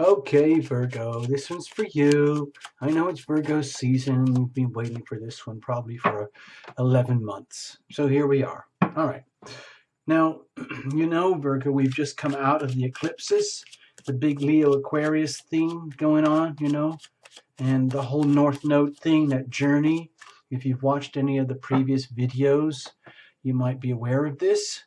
Okay, Virgo, this one's for you. I know it's Virgo season. You've been waiting for this one probably for 11 months. So here we are. All right. Now, Virgo, we've just come out of the eclipses, the big Leo Aquarius thing going on, and the whole North Node thing, that journey. If you've watched any of the previous videos, you might be aware of this.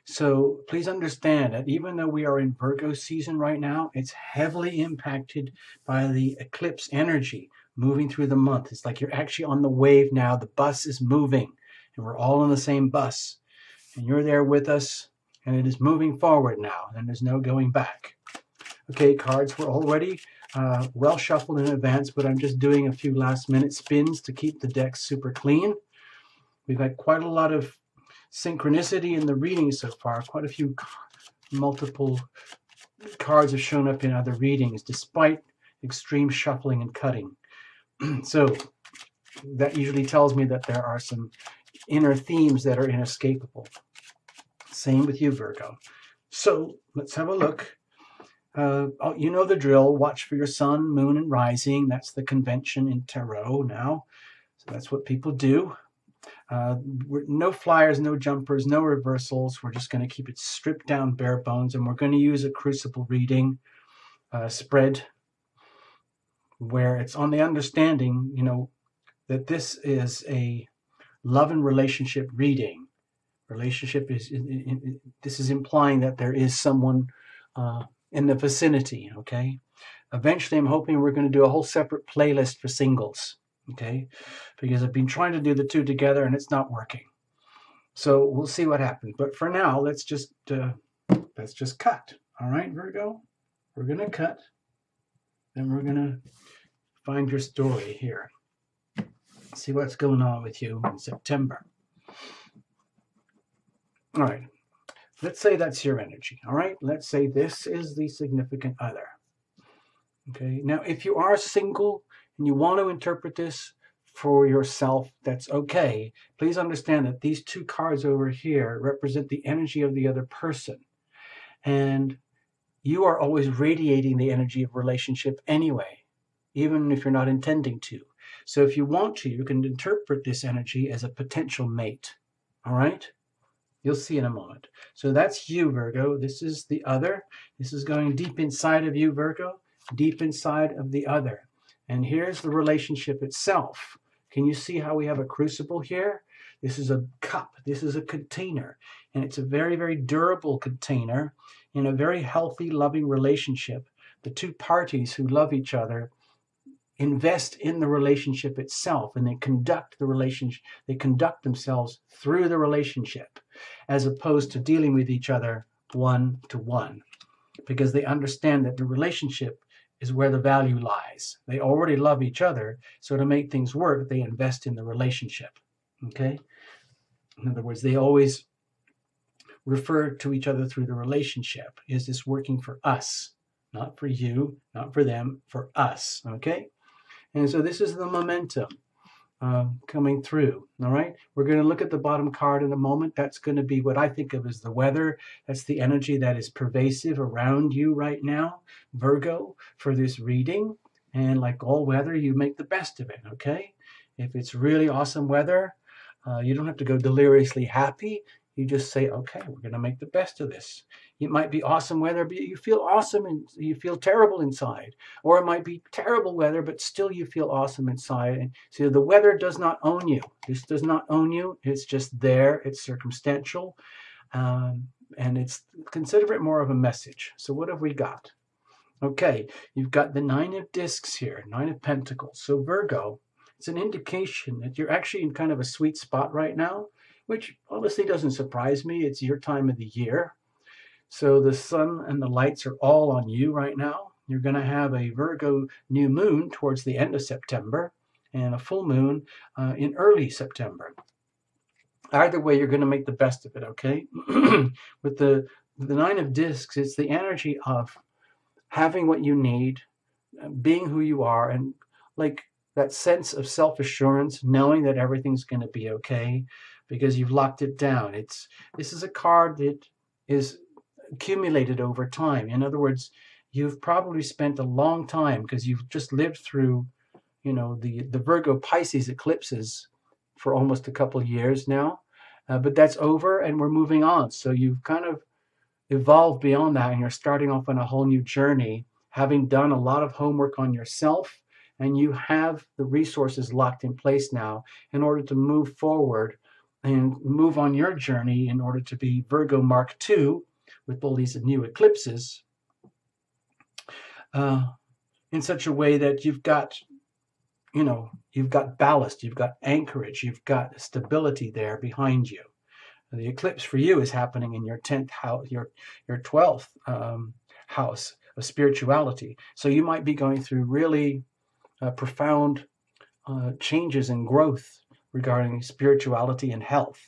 So please understand that even though we are in Virgo season right now, it's heavily impacted by the eclipse energy moving through the month. It's like you're actually on the wave now. The bus is moving, and we're all on the same bus. And you're there with us, and it is moving forward now, and there's no going back. Okay, cards were already well shuffled in advance, but I'm just doing a few last-minute spins to keep the deck super clean. We've had quite a lot of synchronicity in the reading so far. Quite a few multiple cards have shown up in other readings despite extreme shuffling and cutting. So that usually tells me that there are some inner themes that are inescapable. Same with you, Virgo. So let's have a look. You know the drill. Watch for your sun, moon, and rising. That's the convention in tarot now. So that's what people do. No flyers, no jumpers, no reversals. We're just going to keep it stripped down, bare bones, and we're going to use a crucible reading spread where it's on the understanding, that this is a love and relationship reading. This is implying that there is someone in the vicinity, okay? Eventually, I'm hoping we're going to do a whole separate playlist for singles. Okay, because I've been trying to do the two together and it's not working. So we'll see what happens. But for now, let's just cut. All right, Virgo, we're gonna cut, and we're gonna find your story here. See what's going on with you in September. All right, let's say that's your energy. All right, let's say this is the significant other. Okay, now if you are single and you want to interpret this for yourself, that's okay. Please understand that these two cards over here represent the energy of the other person. And you are always radiating the energy of relationship anyway, even if you're not intending to. So if you want to, you can interpret this energy as a potential mate. All right? You'll see in a moment. So that's you, Virgo. This is the other. This is going deep inside of you, Virgo, deep inside of the other. And here's the relationship itself. Can you see how we have a crucible here? This is a cup. This is a container. And it's a very, very durable container in a very healthy, loving relationship. The two parties who love each other invest in the relationship itself, and they conduct the relationship. They conduct themselves through the relationship as opposed to dealing with each other one-to-one, because they understand that the relationship is where the value lies. They already love each other, so to make things work, they invest in the relationship, okay? In other words, they always refer to each other through the relationship. Is this working for us? Not for you, not for them, for us, okay? And so this is the momentum coming through, all right? We're going to look at the bottom card in a moment. That's going to be what I think of as the weather. That's the energy that is pervasive around you right now, Virgo, for this reading. And like all weather, you make the best of it, okay? If it's really awesome weather, you don't have to go deliriously happy. You just say, okay, we're going to make the best of this. It might be awesome weather, but you feel awesome and you feel terrible inside. Or it might be terrible weather, but still you feel awesome inside. And so the weather does not own you. This does not own you. It's just there. It's circumstantial. And consider it more of a message. So what have we got? Okay, you've got the Nine of Discs here, Nine of Pentacles. So Virgo, it's an indication that you're actually in kind of a sweet spot right now, which honestly doesn't surprise me. It's your time of the year. So the sun and the lights are all on you right now. You're going to have a Virgo new moon towards the end of September and a full moon in early September. Either way, you're going to make the best of it, okay? With the Nine of Discs, it's the energy of having what you need, being who you are, and like that sense of self-assurance, knowing that everything's going to be okay because you've locked it down. This is a card that is accumulated over time. In other words, you've probably spent a long time, because you've just lived through, the Virgo Pisces eclipses for almost a couple of years now. But that's over and we're moving on. So you've kind of evolved beyond that and you're starting off on a whole new journey, having done a lot of homework on yourself, and you have the resources locked in place now in order to move forward and move on your journey in order to be Virgo Mark II with all these new eclipses in such a way that you've got ballast, you've got anchorage, you've got stability there behind you. The eclipse for you is happening in your 10th house, your 12th house of spirituality. So you might be going through really profound changes and growth regarding spirituality and health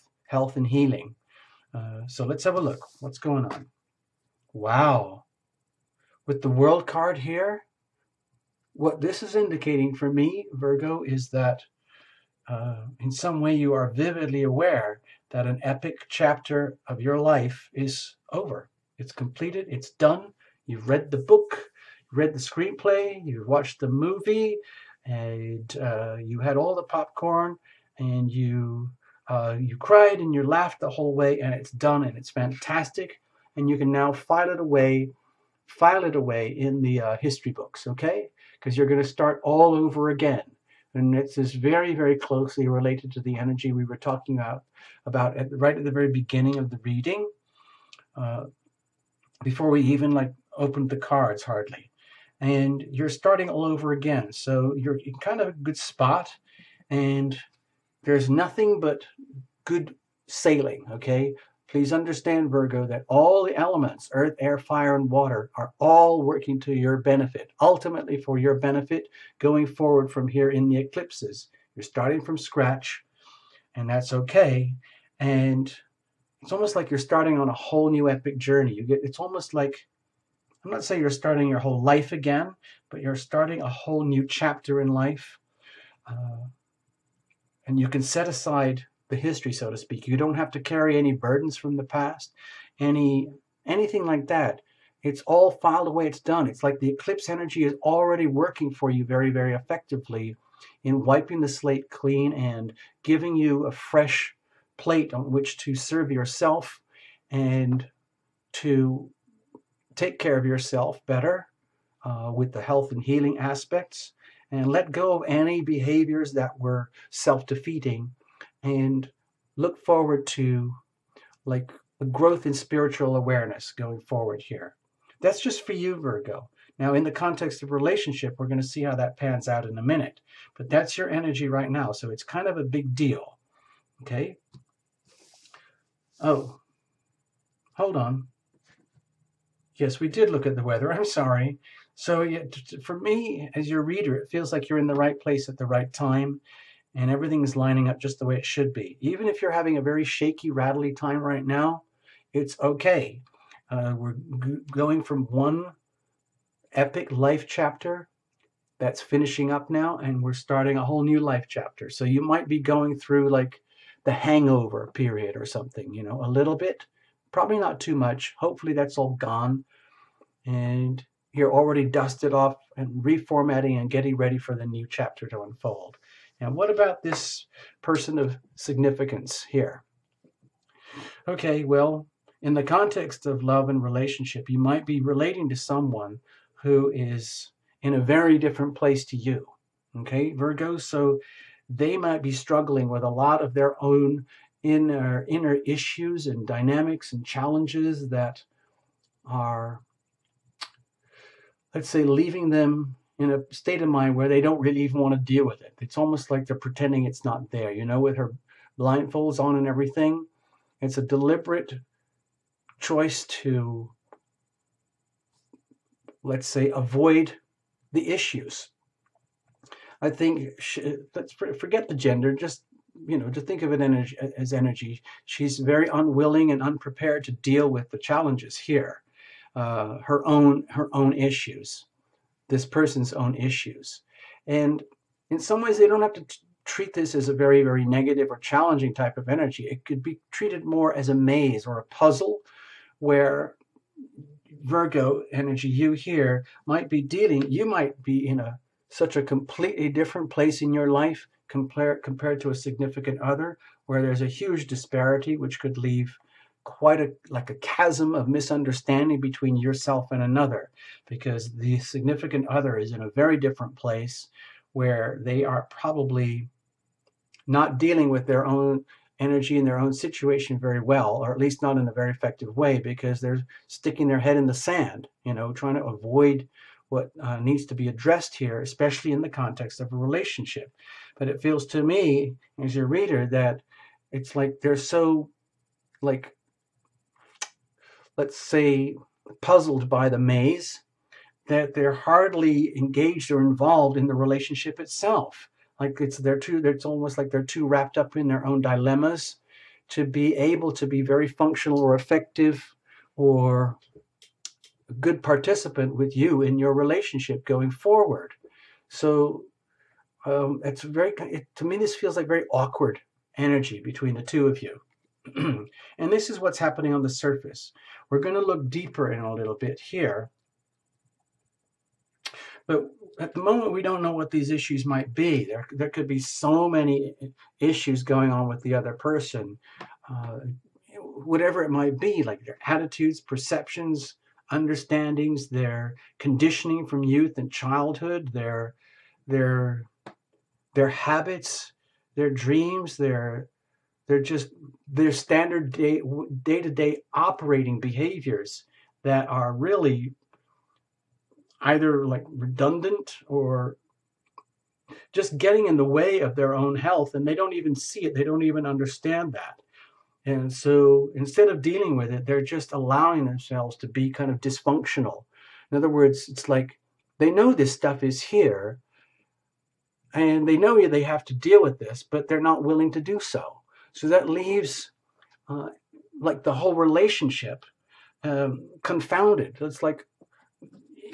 and healing. So let's have a look. What's going on? Wow. With the World card here, what this is indicating for me, Virgo, is that in some way you are vividly aware that an epic chapter of your life is over. It's completed. It's done. You've read the book, read the screenplay, you've watched the movie, and you had all the popcorn, and you cried and you laughed the whole way, and it's done, and it's fantastic, and you can now file it away in the history books, okay? Because you're going to start all over again. And it's very, very closely related to the energy we were talking about right at the very beginning of the reading, before we even opened the cards hardly. And you're starting all over again. So you're in kind of a good spot, and there's nothing but good sailing, okay? Please understand, Virgo, that all the elements, earth, air, fire, and water, are all working to your benefit, ultimately for your benefit going forward from here in the eclipses. You're starting from scratch, and that's okay. And it's almost like you're starting on a whole new epic journey. It's almost like, I'm not saying you're starting your whole life again, but you're starting a whole new chapter in life. And you can set aside the history, so to speak. You don't have to carry any burdens from the past, anything like that. It's all filed away. It's done. It's like the eclipse energy is already working for you very, very effectively in wiping the slate clean and giving you a fresh plate on which to serve yourself and to take care of yourself better with the health and healing aspects, and let go of any behaviors that were self-defeating, and look forward to a growth in spiritual awareness going forward here. That's just for you, Virgo. Now, in the context of relationship, we're going to see how that pans out in a minute. But that's your energy right now, so it's kind of a big deal. Okay? Oh, hold on. Yes, we did look at the weather. I'm sorry. So for me, as your reader, it feels like you're in the right place at the right time, and everything is lining up just the way it should be. Even if you're having a very shaky, rattly time right now, it's okay. We're going from one epic life chapter that's finishing up now, and we're starting a whole new life chapter. So you might be going through the hangover period or something, a little bit. Probably not too much. Hopefully that's all gone, and you're already dusted off and reformatting and getting ready for the new chapter to unfold. Now, what about this person of significance here? Okay, well, in the context of love and relationship, you might be relating to someone who is in a very different place to you, okay, Virgo? So they might be struggling with a lot of their own inner issues and dynamics and challenges that are, let's say, leaving them in a state of mind where they don't really even want to deal with it. It's almost like they're pretending it's not there, with her blindfolds on and everything. It's a deliberate choice to, let's say, avoid the issues. I think, let's forget the gender, just think of it as energy. She's very unwilling and unprepared to deal with the challenges here, her own issues, this person's own issues. And in some ways, they don't have to treat this as a very, very negative or challenging type of energy. It could be treated more as a maze or a puzzle where Virgo energy, you here might be dealing, you might be in such a completely different place in your life compared to a significant other, where there's a huge disparity, which could leave quite a chasm of misunderstanding between yourself and another, because the significant other is in a very different place where they are probably not dealing with their own energy in their own situation very well, or at least not in a very effective way, because they're sticking their head in the sand, trying to avoid what needs to be addressed here, especially in the context of a relationship. But it feels to me, as your reader, that it's like they're so, like, let's say, puzzled by the maze, that they're hardly engaged or involved in the relationship itself. Like it's almost like they're too wrapped up in their own dilemmas to be able to be very functional or effective or a good participant with you in your relationship going forward. So to me, this feels like very awkward energy between the two of you. And this is what's happening on the surface. We're going to look deeper in a little bit here. But at the moment, we don't know what these issues might be. There could be so many issues going on with the other person, whatever it might be, like their attitudes, perceptions, understandings, their conditioning from youth and childhood, their habits, their dreams, their standard day-to-day operating behaviors that are really either like redundant or just getting in the way of their own health, and they don't even see it. They don't even understand that. And so instead of dealing with it, they're just allowing themselves to be kind of dysfunctional. In other words, it's like they know this stuff is here and they know they have to deal with this, but they're not willing to do so. So that leaves like the whole relationship confounded. It's like,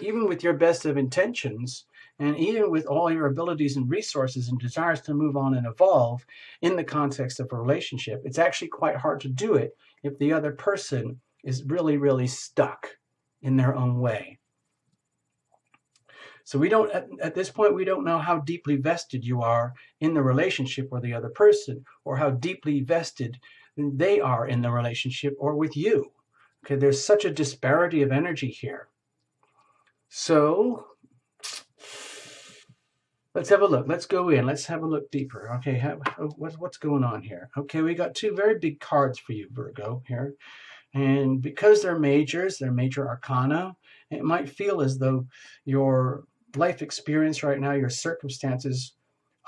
even with your best of intentions, and even with all your abilities and resources and desires to move on and evolve in the context of a relationship, it's actually quite hard to do it if the other person is really, really stuck in their own way. So we don't, at this point, we don't know how deeply vested you are in the relationship or the other person, or how deeply vested they are in the relationship or with you. Okay, there's such a disparity of energy here. So let's have a look. Let's go in. Let's have a look deeper. Okay, what's going on here? Okay, we got two very big cards for you, Virgo, here. And because they're major arcana, it might feel as though your life experience right now, your circumstances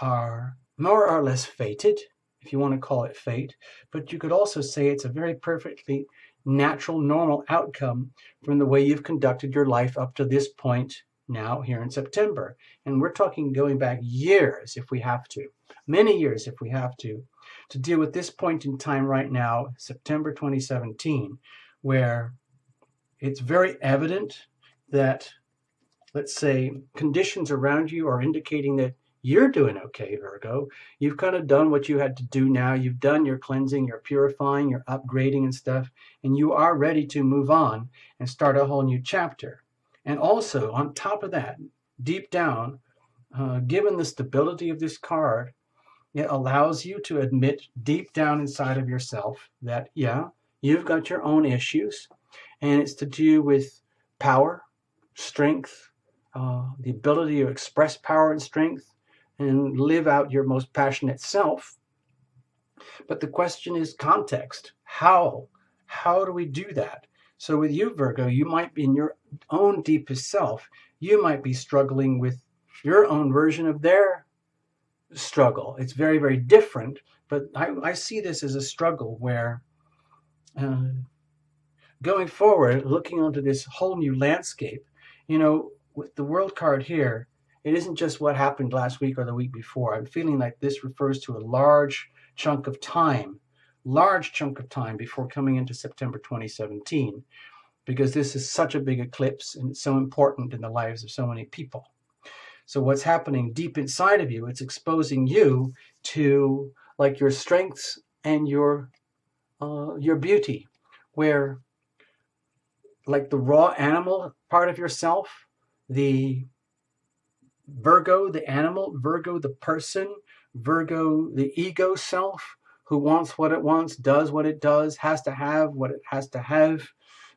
are more or less fated, if you want to call it fate. But you could also say it's a very perfectly natural, normal outcome from the way you've conducted your life up to this point now here in September. And we're talking going back years if we have to, many years if we have to deal with this point in time right now, September 2017, where it's very evident that, let's say, conditions around you are indicating that you're doing okay, Virgo. You've kind of done what you had to do now. You've done your cleansing, your purifying, your upgrading and stuff, and you are ready to move on and start a whole new chapter. And also, on top of that, deep down, given the stability of this card, it allows you to admit deep down inside of yourself that, yeah, you've got your own issues, and it's to do with power, strength, the ability to express power and strength, and live out your most passionate self. But the question is context. How do we do that? So with you, Virgo, you might be in your own deepest self. You might be struggling with your own version of their struggle. It's very, very different, but I see this as a struggle where going forward, looking onto this whole new landscape, with the World card here, it isn't just what happened last week or the week before. I'm feeling like this refers to a large chunk of time before coming into September 2017, because this is such a big eclipse and it's so important in the lives of so many people. So what's happening deep inside of you, it's exposing you to like your strengths and your beauty, where like the raw animal part of yourself, the Virgo, the animal, Virgo, the person, Virgo, the ego self, who wants what it wants, does what it does, has to have what it has to have,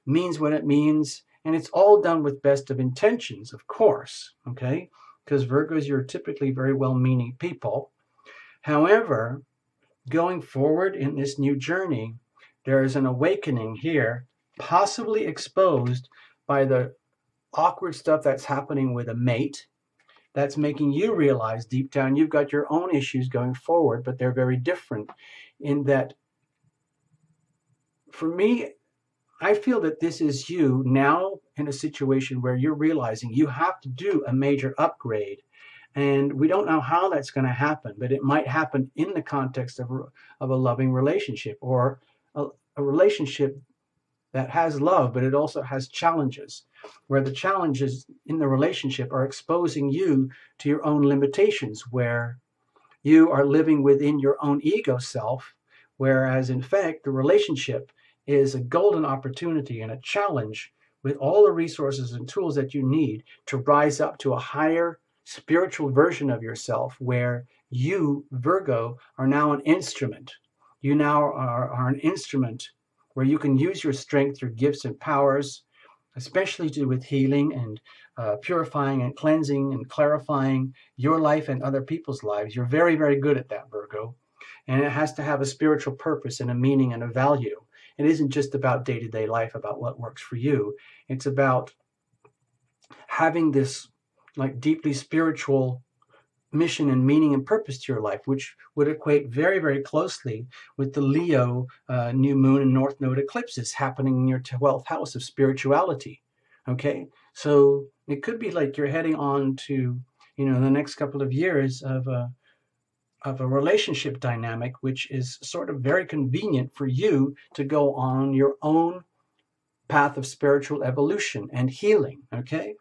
means what it means, and it's all done with best of intentions, of course, okay? Because Virgos, you're typically very well-meaning people. However, going forward in this new journey, there is an awakening here, possibly exposed by the awkward stuff that's happening with a mate, that's making you realize deep down you've got your own issues going forward, but they're very different in that, for me, I feel that this is you now in a situation where you're realizing you have to do a major upgrade. And we don't know how that's going to happen, but it might happen in the context of a loving relationship, or a relationship that has love, but it also has challenges, where the challenges in the relationship are exposing you to your own limitations, where you are living within your own ego self, whereas in fact the relationship is a golden opportunity and a challenge with all the resources and tools that you need to rise up to a higher spiritual version of yourself, where you, Virgo, are now an instrument. You now are an instrument where you can use your strength, your gifts and powers, especially to do with healing and purifying and cleansing and clarifying your life and other people's lives. You're very, very good at that, Virgo. And it has to have a spiritual purpose and a meaning and a value. It isn't just about day-to-day life, about what works for you. It's about having this like deeply spiritual mission and meaning and purpose to your life, which would equate very, very closely with the Leo new moon and north node eclipses happening in your 12th house of spirituality. Okay, so it could be like you're heading on to, the next couple of years of a relationship dynamic, which is sort of very convenient for you to go on your own path of spiritual evolution and healing. Okay,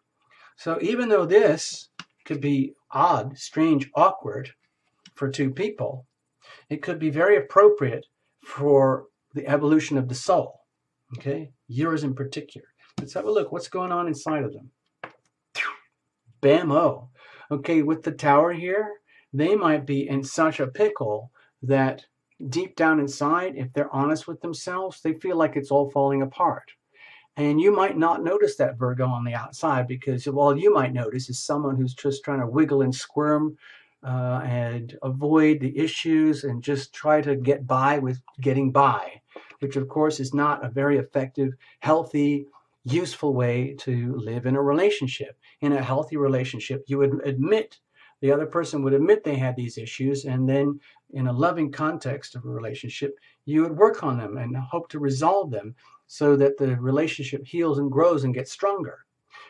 so even though this could be odd, strange, awkward for two people, it could be very appropriate for the evolution of the soul. Okay, yours in particular. Let's have a look. What's going on inside of them? Bam-o. Okay, with the Tower here, they might be in such a pickle that deep down inside, if they're honest with themselves, they feel like it's all falling apart. And you might not notice that, Virgo, on the outside, because all you might notice is someone who's just trying to wiggle and squirm and avoid the issues and just try to get by with getting by, which of course is not a very effective, healthy, useful way to live in a relationship. In a healthy relationship, you would admit, the other person would admit they had these issues, and then in a loving context of a relationship, you would work on them and hope to resolve them so that the relationship heals and grows and gets stronger.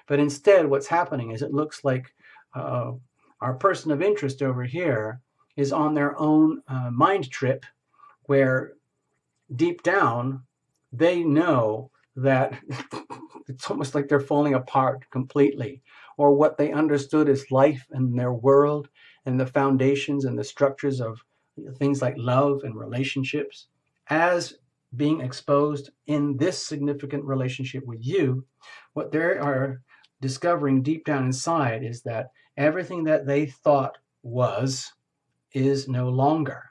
But instead, what's happening is it looks like our person of interest over here is on their own mind trip, where deep down, they know that it's almost like they're falling apart completely, or what they understood as life and their world and the foundations and the structures of things like love and relationships as being exposed in this significant relationship with you. What they are discovering deep down inside is that everything that they thought is no longer.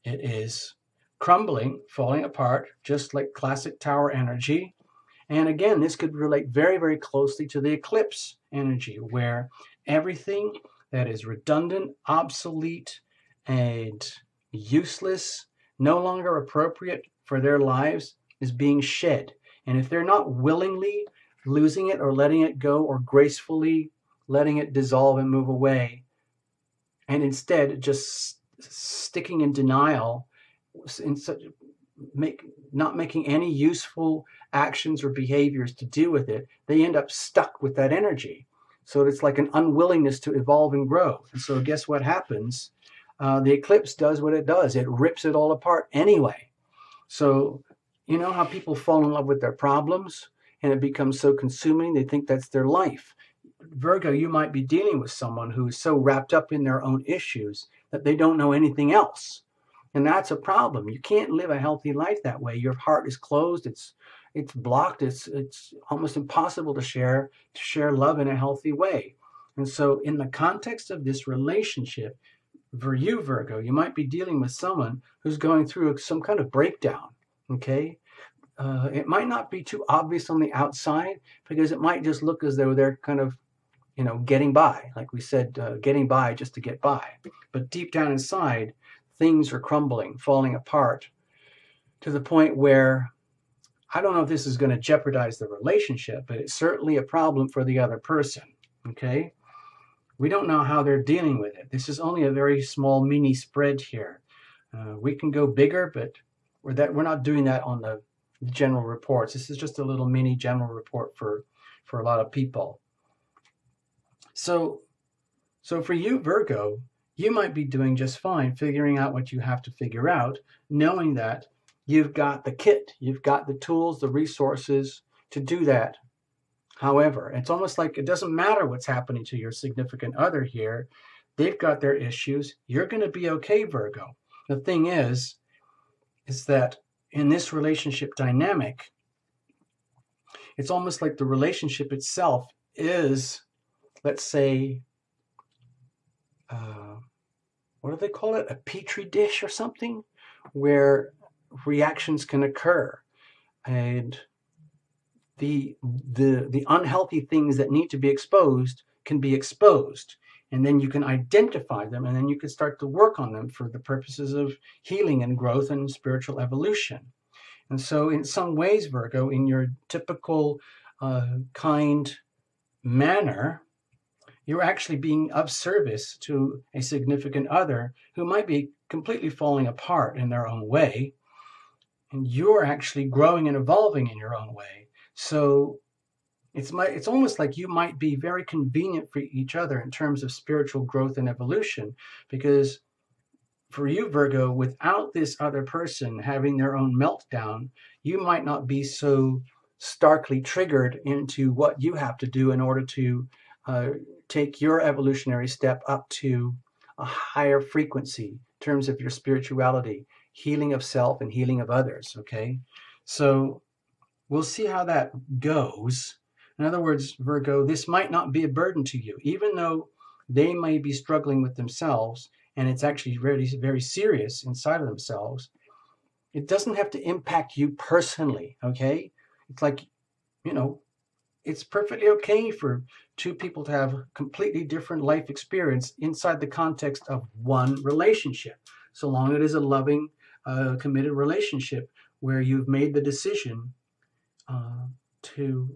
It is crumbling, falling apart, just like classic Tower energy. And again, this could relate very, very closely to the eclipse energy, where everything that is redundant, obsolete, and useless, no longer appropriate for their lives, is being shed. And if they're not willingly losing it or letting it go, or gracefully letting it dissolve and move away, and instead just sticking in denial, not making any useful actions or behaviors to deal with it, they end up stuck with that energy. So it's like an unwillingness to evolve and grow. And so guess what happens? The eclipse does what it does. It rips it all apart anyway. So you know how people fall in love with their problems and it becomes so consuming, they think that's their life. Virgo, you might be dealing with someone who is so wrapped up in their own issues that they don't know anything else. And that's a problem. You can't live a healthy life that way. Your heart is closed. It's it's blocked. It's almost impossible to share love in a healthy way. And so in the context of this relationship, for you, Virgo, you might be dealing with someone who's going through some kind of breakdown, okay? It might not be too obvious on the outside because it might just look as though they're kind of, getting by. Like we said, getting by just to get by. But deep down inside, things are crumbling, falling apart to the point where I don't know if this is going to jeopardize the relationship, but it's certainly a problem for the other person, okay? We don't know how they're dealing with it. This is only a very small mini spread here. We can go bigger, but we're not doing that on the general reports. This is just a little mini general report for a lot of people. So for you, Virgo, you might be doing just fine figuring out what you have to figure out, knowing that you've got the kit, you've got the tools, the resources to do that. However, it's almost like it doesn't matter what's happening to your significant other here. They've got their issues. You're going to be okay, Virgo. The thing is that in this relationship dynamic, it's almost like the relationship itself is, let's say, what do they call it? A petri dish or something, where reactions can occur. And the unhealthy things that need to be exposed can be exposed, and then you can identify them, and then you can start to work on them for the purposes of healing and growth and spiritual evolution. And so in some ways, Virgo, in your typical kind manner, you're actually being of service to a significant other who might be completely falling apart in their own way, and you're actually growing and evolving in your own way. So it's almost like you might be very convenient for each other in terms of spiritual growth and evolution, because for you, Virgo, without this other person having their own meltdown, you might not be so starkly triggered into what you have to do in order to take your evolutionary step up to a higher frequency in terms of your spirituality, healing of self and healing of others, okay? So we'll see how that goes. In other words, Virgo, this might not be a burden to you, even though they may be struggling with themselves, and it's actually very, very serious inside of themselves. It doesn't have to impact you personally, okay? It's like, it's perfectly okay for two people to have completely different life experience inside the context of one relationship, so long as it is a loving, committed relationship where you've made the decision to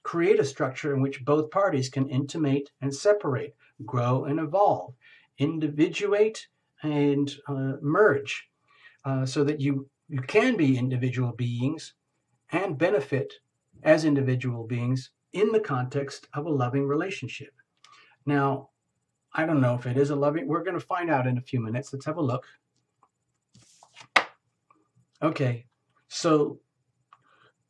create a structure in which both parties can intimate and separate, grow and evolve, individuate and merge, so that you can be individual beings and benefit as individual beings in the context of a loving relationship. Now, I don't know if it is a loving, we're going to find out in a few minutes. Let's have a look. Okay, so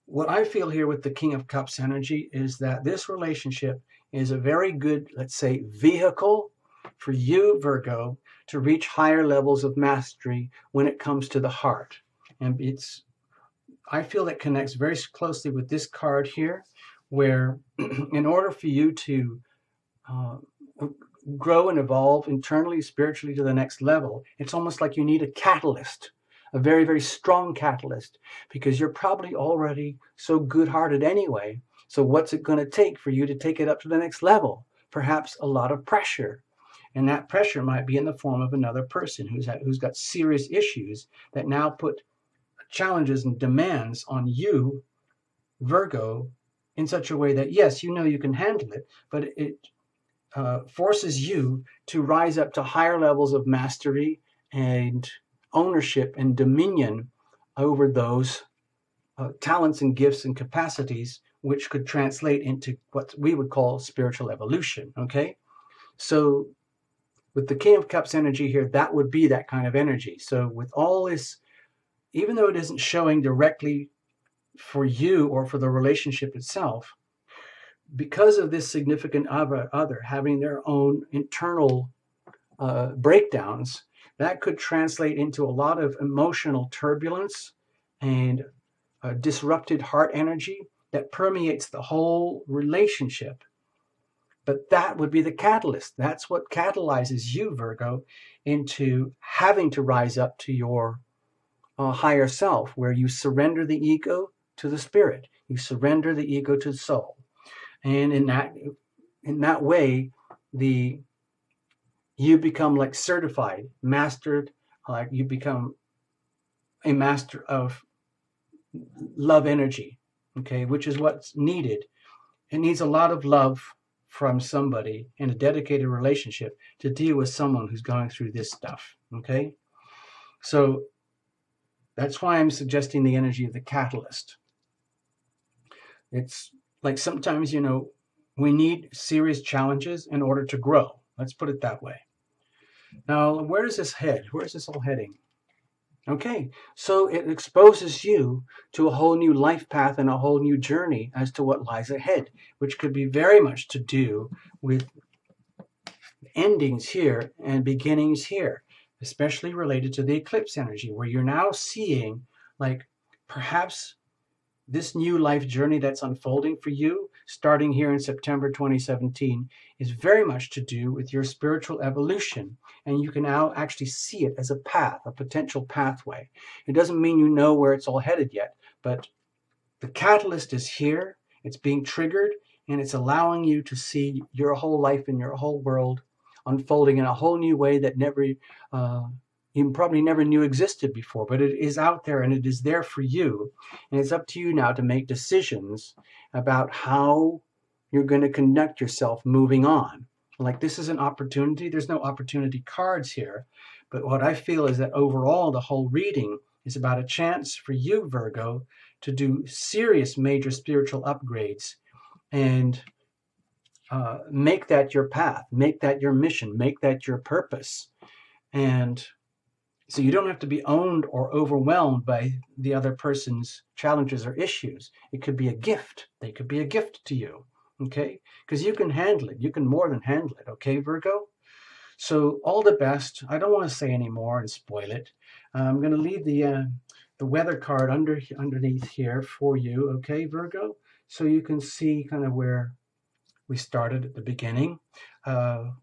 what I feel here with the King of Cups energy is that this relationship is a very good, let's say, vehicle for you, Virgo, to reach higher levels of mastery when it comes to the heart. And I feel that connects very closely with this card here, where in order for you to grow and evolve internally, spiritually to the next level, it's almost like you need a catalyst, a very, very strong catalyst, because you're probably already so good-hearted anyway. So what's it going to take for you to take it up to the next level? Perhaps a lot of pressure. And that pressure might be in the form of another person who's got serious issues that now put challenges and demands on you, Virgo, in such a way that, yes, you can handle it, but it forces you to rise up to higher levels of mastery and ownership and dominion over those talents and gifts and capacities, which could translate into what we would call spiritual evolution, okay? So with the King of Cups energy here, that would be that kind of energy. So with all this, even though it isn't showing directly for you or for the relationship itself, because of this significant other having their own internal breakdowns, that could translate into a lot of emotional turbulence and disrupted heart energy that permeates the whole relationship. But that would be the catalyst. That's what catalyzes you, Virgo, into having to rise up to your higher self, where you surrender the ego to the spirit. You surrender the ego to the soul. And in that way, you become like certified, mastered, like you become a master of love energy, okay, which is what's needed. It needs a lot of love from somebody in a dedicated relationship to deal with someone who's going through this stuff, okay? So that's why I'm suggesting the energy of the catalyst. It's like sometimes, you know, we need serious challenges in order to grow. Let's put it that way. Now, where does this head? Where is this all heading? Okay, so it exposes you to a whole new life path and a whole new journey as to what lies ahead, which could be very much to do with endings here and beginnings here, especially related to the eclipse energy, where you're now seeing like perhaps this new life journey that's unfolding for you starting here in September 2017 is very much to do with your spiritual evolution. And you can now actually see it as a path, a potential pathway. It doesn't mean you know where it's all headed yet, but the catalyst is here, it's being triggered, and it's allowing you to see your whole life and your whole world unfolding in a whole new way that you probably never knew existed before, but it is out there and it is there for you. And it's up to you now to make decisions about how you're going to conduct yourself moving on. Like, this is an opportunity. There's no opportunity cards here. But what I feel is that overall, the whole reading is about a chance for you, Virgo, to do serious major spiritual upgrades and make that your path, make that your mission, make that your purpose. And so you don't have to be owned or overwhelmed by the other person's challenges or issues. It could be a gift. They could be a gift to you, okay? Because you can handle it. You can more than handle it, okay, Virgo? So all the best. I don't want to say any more and spoil it. I'm going to leave the weather card underneath here for you, okay, Virgo? So you can see kind of where we started at the beginning. Have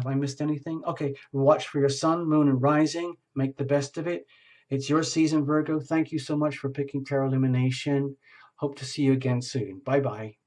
I missed anything? Okay, watch for your sun, moon, and rising. Make the best of it. It's your season, Virgo. Thank you so much for picking Tarot Lumination. Hope to see you again soon. Bye-bye.